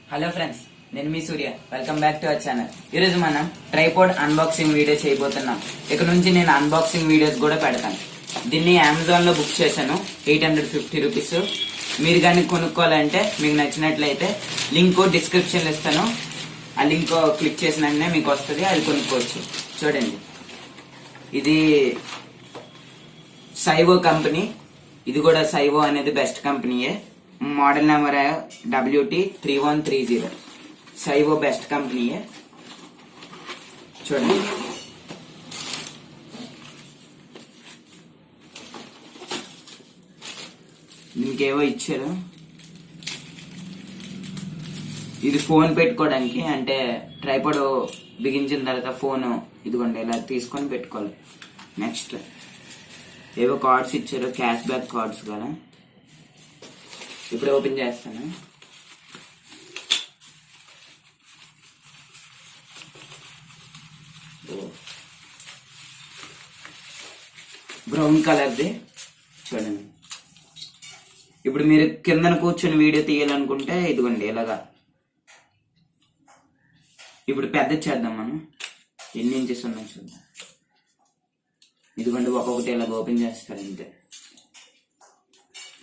Hello friends, నేను మీ Surya. Welcome back to our channel. ఈరోజు మనం ట్రైపోడ్ అన్బాక్సింగ్ వీడియో చేయబోతున్నాం. ఇక నుంచి నేను అన్బాక్సింగ్ వీడియోస్ కూడా పెడతాను. దీన్ని అమెజాన్ లో బుక్ చేశాను, 850 రూపీస్. మీరు కానీ కొనుక్కోవాలంటే మీకు నచ్చినట్లయితే లింక్ డిస్క్రిప్షన్ లో ఇస్తాను. ఆ లింక్ క్లిక్ చేసిన వెంటనే మీకు వస్తుంది, అది కొనుక్కోవచ్చు. చూడండి, ఇది సైవో కంపెనీ. ఇది కూడా సైవో అనేది బెస్ట్ కంపెనీయే. Model number WT3130. సైవో బెస్ట్ కంపెనీయే. చూడండి, ఇంకేవో ఇచ్చారు. ఇది ఫోన్ పెట్టుకోవడానికి, అంటే ట్రైపాడ్ బిగించిన తర్వాత ఫోన్ ఇదిగోండి ఇలా తీసుకొని పెట్టుకోవాలి. నెక్స్ట్ ఏవో కార్డ్స్ ఇచ్చారు, క్యాష్ బ్యాక్ కార్డ్స్ కదా. ఇప్పుడు ఓపెన్ చేస్తాను. బ్రౌన్ కలర్ది. చూడండి, ఇప్పుడు మీరు కిందన కూర్చొని వీడియో తీయాలనుకుంటే ఇదిగోండి ఇలాగా. ఇప్పుడు పెద్ద చేద్దాం మనం. ఎన్ని ఇంచెస్ ఉన్నాయి చూద్దాం. ఇదిగోండి ఒక్కొక్కటి ఇలాగ ఓపెన్ చేస్తారు అంతే.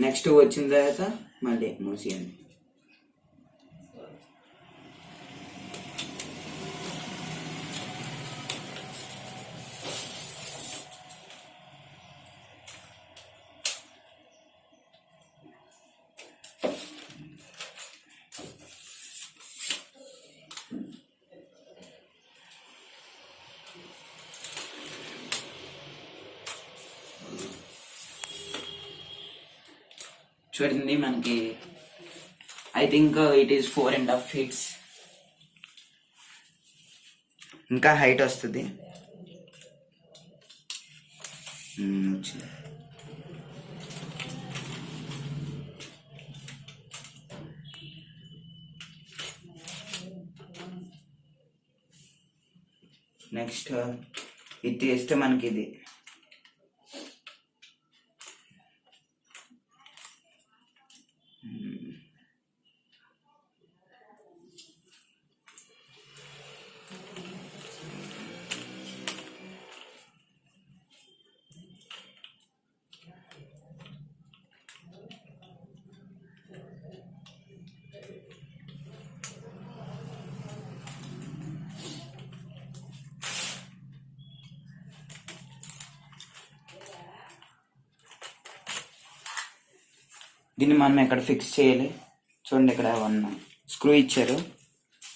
నెక్స్ట్ వచ్చిన తర్వాత మళ్ళీ మూసేయండి. చూడండి, మనకి I think it is 4.5 feet. ఇంకా హైట్ వస్తుంది. నెక్స్ట్ ఇది తీస్తే మనకి ఇది దీన్ని మనం ఎక్కడ ఫిక్స్ చేయాలి. చూడండి, ఇక్కడ ఉన్న స్క్రూ ఇచ్చారు.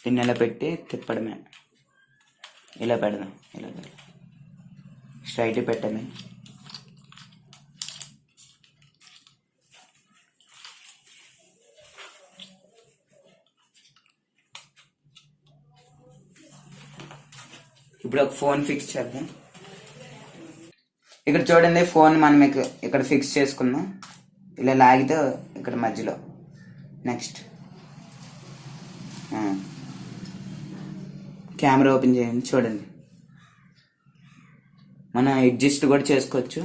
దీన్ని ఇలా పెట్టి తిప్పడమే. ఇలా పెడదాం, ఇలా స్ట్రైట్ పెట్టమే. ఇప్పుడు ఒక ఫోన్ ఫిక్స్ చేద్దాం. ఇక్కడ చూడండి, ఫోన్ మనం ఇక్కడ ఫిక్స్ చేసుకుందాం. ఇలా లాగితే ఇక్కడ మధ్యలో. నెక్స్ట్ కెమెరా ఓపెన్ చేయండి. చూడండి, మనం అడ్జస్ట్ కూడా చేసుకోవచ్చు.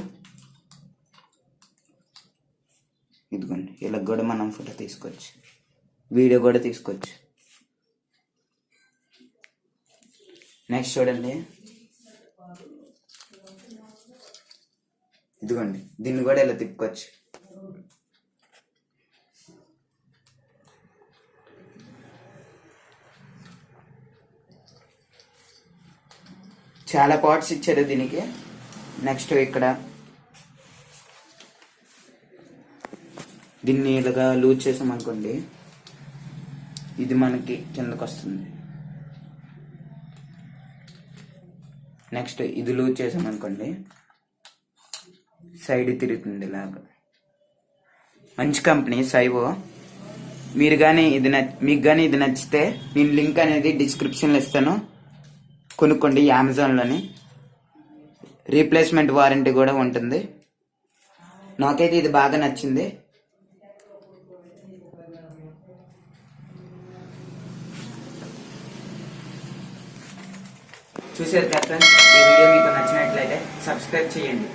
ఇదిగోండి, ఇలా కూడా మనం ఫోటో తీసుకోవచ్చు, వీడియో కూడా తీసుకోవచ్చు. నెక్స్ట్ చూడండి, ఇదిగోండి, దీన్ని కూడా ఇలా తిప్పుకోవచ్చు. చాలా పార్ట్స్ ఇచ్చారు దీనికి. నెక్స్ట్ ఇక్కడ దీన్ని ఇలాగా లూజ్ చేసామనుకోండి, ఇది మనకి కిందకు వస్తుంది. నెక్స్ట్ ఇది లూజ్ చేసామనుకోండి, సైడ్ తిరుగుతుంది ఇలాగా. మంచి కంపెనీ సైవో. మీరు కానీ మీకు కానీ ఇది నచ్చితే నేను లింక్ అనేది డిస్క్రిప్షన్లో ఇస్తాను, కొనుక్కోండి అమెజాన్లోని. రీప్లేస్మెంట్ వారంటీ కూడా ఉంటుంది. నాకైతే ఇది బాగా నచ్చింది. చూసారు కదా ఫ్రెండ్స్, ఈ వీడియో మీకు నచ్చినట్లయితే సబ్స్క్రైబ్ చేయండి.